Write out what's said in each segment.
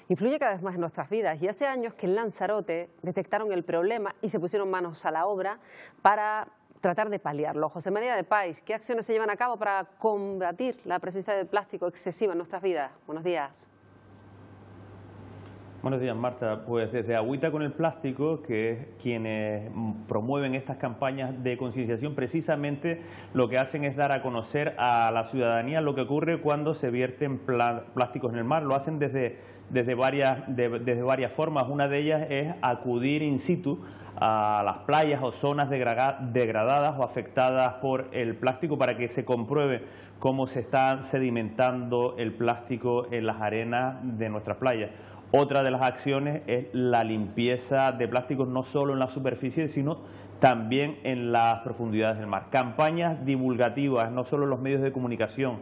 influye cada vez más en nuestras vidas y hace años que en Lanzarote detectaron el problema y se pusieron manos a la obra para tratar de paliarlo. José María de Pais, ¿qué acciones se llevan a cabo para combatir la presencia de plástico excesiva en nuestras vidas? Buenos días. Buenos días, Marta. Pues desde Agüita con el Plástico, que es quienes promueven estas campañas de concienciación, precisamente lo que hacen es dar a conocer a la ciudadanía lo que ocurre cuando se vierten plásticos en el mar. Lo hacen desde varias formas. Una de ellas es acudir in situ a las playas o zonas degradadas o afectadas por el plástico para que se compruebe cómo se está sedimentando el plástico en las arenas de nuestras playas. Otra de las acciones es la limpieza de plásticos no solo en la superficie, sino también en las profundidades del mar. Campañas divulgativas, no solo en los medios de comunicación.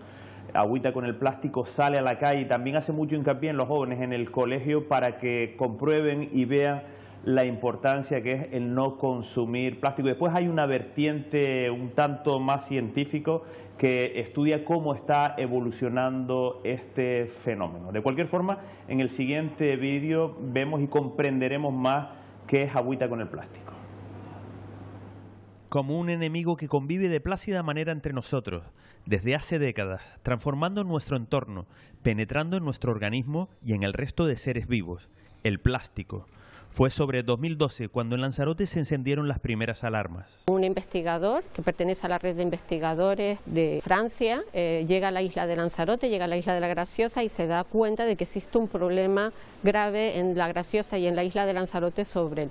Agüita con el Plástico sale a la calle y también hace mucho hincapié en los jóvenes en el colegio para que comprueben y vean la importancia que es el no consumir plástico. Después hay una vertiente un tanto más científico que estudia cómo está evolucionando este fenómeno. De cualquier forma, en el siguiente vídeo vemos y comprenderemos más qué es Agüita con el Plástico. Como un enemigo que convive de plácida manera entre nosotros, desde hace décadas, transformando nuestro entorno, penetrando en nuestro organismo y en el resto de seres vivos, el plástico. Fue sobre 2012 cuando en Lanzarote se encendieron las primeras alarmas. Un investigador que pertenece a la red de investigadores de Francia llega a la isla de Lanzarote, llega a la isla de la Graciosa y se da cuenta de que existe un problema grave en la Graciosa y en la isla de Lanzarote sobre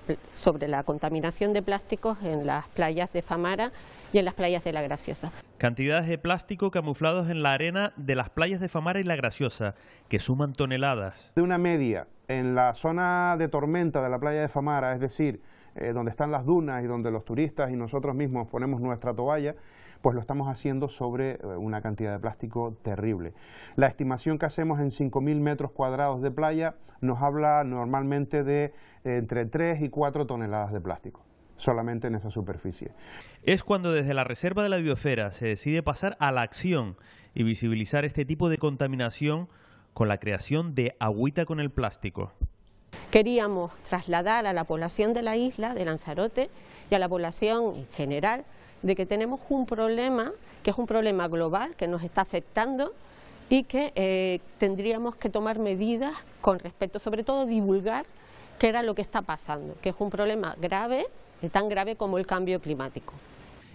la contaminación de plásticos en las playas de Famara y en las playas de la Graciosa. Cantidades de plástico camuflados en la arena de las playas de Famara y la Graciosa, que suman toneladas. De una media en la zona de tormenta de la playa de Famara, es decir, donde están las dunas y donde los turistas y nosotros mismos ponemos nuestra toalla, pues lo estamos haciendo sobre una cantidad de plástico terrible. La estimación que hacemos en 5.000 metros cuadrados de playa nos habla normalmente de entre 3 y 4 toneladas de plástico, solamente en esa superficie. Es cuando desde la Reserva de la Biosfera se decide pasar a la acción y visibilizar este tipo de contaminación con la creación de Agüita con el Plástico. Queríamos trasladar a la población de la isla de Lanzarote y a la población en general de que tenemos un problema, que es un problema global, que nos está afectando y que tendríamos que tomar medidas con respecto, sobre todo divulgar qué era lo que está pasando, que es un problema grave, tan grave como el cambio climático.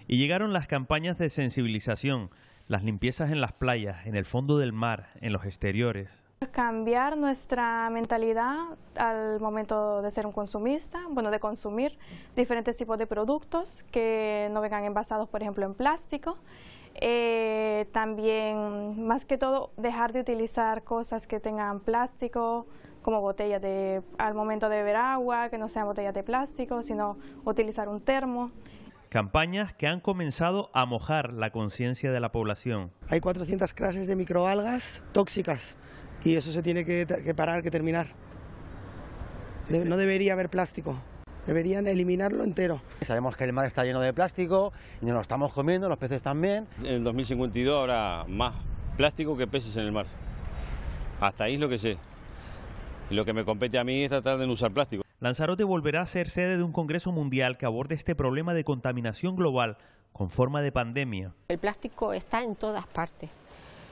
Y llegaron las campañas de sensibilización, las limpiezas en las playas, en el fondo del mar, en los exteriores. Cambiar nuestra mentalidad al momento de ser un consumista, bueno, de consumir diferentes tipos de productos que no vengan envasados, por ejemplo, en plástico. También, más que todo, dejar de utilizar cosas que tengan plástico, como botellas al momento de beber agua, que no sean botellas de plástico, sino utilizar un termo. Campañas que han comenzado a mojar la conciencia de la población. Hay 400 clases de microalgas tóxicas y eso se tiene que parar, que terminar. No debería haber plástico, deberían eliminarlo entero. Sabemos que el mar está lleno de plástico y nos lo estamos comiendo, los peces también. En el 2052 habrá más plástico que peces en el mar. Hasta ahí es lo que sé. Y lo que me compete a mí es tratar de no usar plástico. Lanzarote volverá a ser sede de un congreso mundial que aborde este problema de contaminación global con forma de pandemia. El plástico está en todas partes,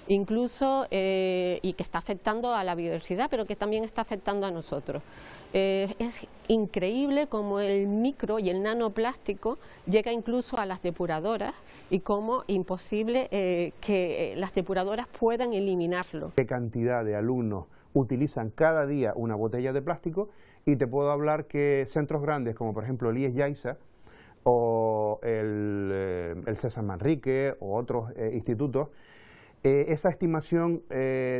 incluso y que está afectando a la biodiversidad, pero que también está afectando a nosotros. Es increíble cómo el micro y el nanoplástico llega incluso a las depuradoras y cómo imposible que las depuradoras puedan eliminarlo. ¿Qué cantidad de alumnos utilizan cada día una botella de plástico? Y te puedo hablar que centros grandes como por ejemplo el IES Yaiza o el César Manrique o otros institutos, esa estimación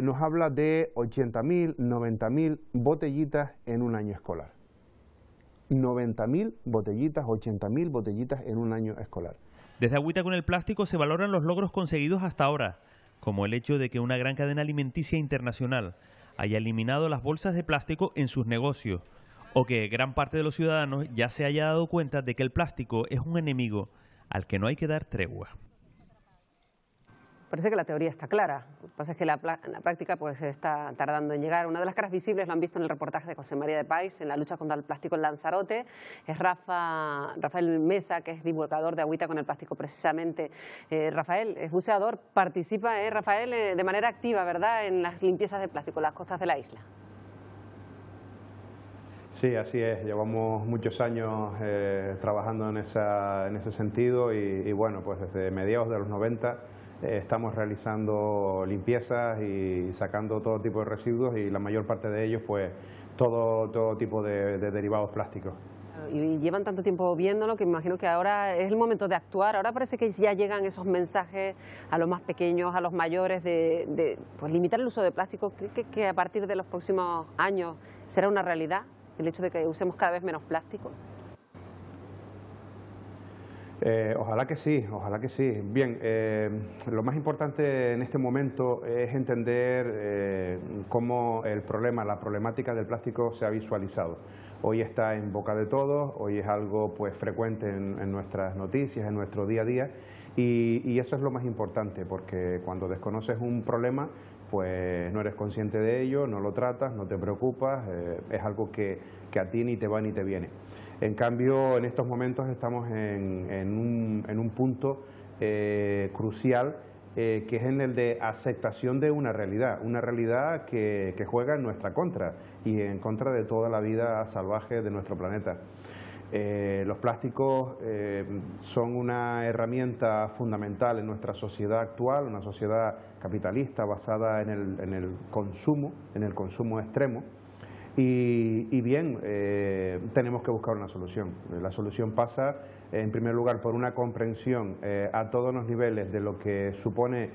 nos habla de 80.000, 90.000 botellitas en un año escolar. 90.000 botellitas, 80.000 botellitas en un año escolar. Desde Agüita con el Plástico se valoran los logros conseguidos hasta ahora, como el hecho de que una gran cadena alimenticia internacional haya eliminado las bolsas de plástico en sus negocios, o que gran parte de los ciudadanos ya se haya dado cuenta de que el plástico es un enemigo al que no hay que dar tregua. Parece que la teoría está clara. Lo que pasa es que la práctica pues está tardando en llegar. Una de las caras visibles, lo han visto en el reportaje de José María de Pais, en la lucha contra el plástico en Lanzarote, es Rafael Mesa, que es divulgador de Agüita con el Plástico precisamente. Rafael es buceador, participa, Rafael, de manera activa, ¿verdad?, en las limpiezas de plástico en las costas de la isla. Sí, así es. Llevamos muchos años trabajando en ese sentido y bueno, pues desde mediados de los 90 estamos realizando limpiezas y sacando todo tipo de residuos y la mayor parte de ellos pues todo tipo de derivados plásticos. Y llevan tanto tiempo viéndolo que me imagino que ahora es el momento de actuar. Ahora parece que ya llegan esos mensajes a los más pequeños, a los mayores, de pues, limitar el uso de plástico. ¿Cree que a partir de los próximos años será una realidad el hecho de que usemos cada vez menos plástico? Ojalá que sí, ojalá que sí. Bien, lo más importante en este momento es entender cómo la problemática del plástico se ha visualizado. Hoy está en boca de todos, hoy es algo pues frecuente en nuestras noticias, en nuestro día a día y eso es lo más importante porque cuando desconoces un problema pues no eres consciente de ello, no lo tratas, no te preocupas, es algo que a ti ni te va ni te viene. En cambio, en estos momentos estamos en un punto crucial que es en el de aceptación de una realidad que juega en nuestra contra y en contra de toda la vida salvaje de nuestro planeta. Los plásticos son una herramienta fundamental en nuestra sociedad actual, una sociedad capitalista basada en el consumo extremo. Y bien, tenemos que buscar una solución. La solución pasa, en primer lugar, por una comprensión a todos los niveles de lo que supone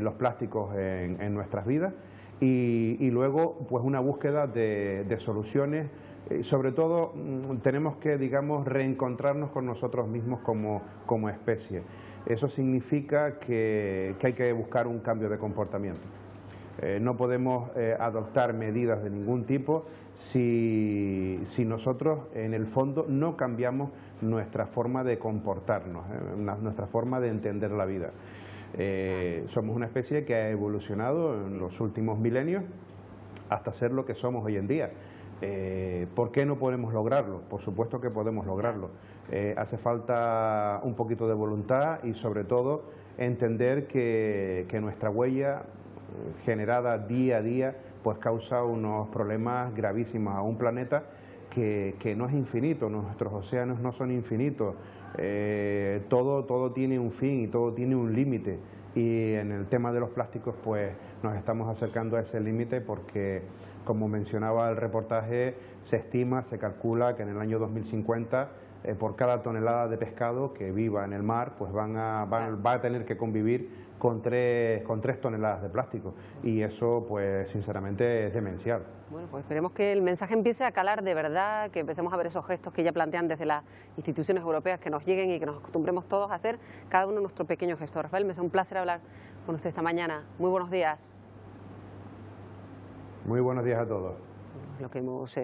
los plásticos en nuestras vidas y luego, pues, una búsqueda de soluciones. Sobre todo, tenemos que, digamos, reencontrarnos con nosotros mismos como especie. Eso significa que hay que buscar un cambio de comportamiento. No podemos adoptar medidas de ningún tipo si nosotros en el fondo no cambiamos nuestra forma de comportarnos, nuestra forma de entender la vida. Somos una especie que ha evolucionado en los últimos milenios hasta ser lo que somos hoy en día. ¿Por qué no podemos lograrlo? Por supuesto que podemos lograrlo. Hace falta un poquito de voluntad y sobre todo entender que nuestra huella generada día a día pues causa unos problemas gravísimos a un planeta que no es infinito, nuestros océanos no son infinitos, todo tiene un fin y todo tiene un límite y en el tema de los plásticos pues nos estamos acercando a ese límite porque, como mencionaba el reportaje, se calcula que en el año 2050 por cada tonelada de pescado que viva en el mar pues va a tener que convivir con 3 toneladas de plástico y eso pues sinceramente es demencial. Bueno, pues esperemos que el mensaje empiece a calar de verdad, que empecemos a ver esos gestos que ya plantean desde las instituciones europeas, que nos lleguen y que nos acostumbremos todos a hacer cada uno nuestro pequeño gesto. Rafael, me hace un placer hablar con usted esta mañana. Muy buenos días. Muy buenos días a todos. Lo que hemos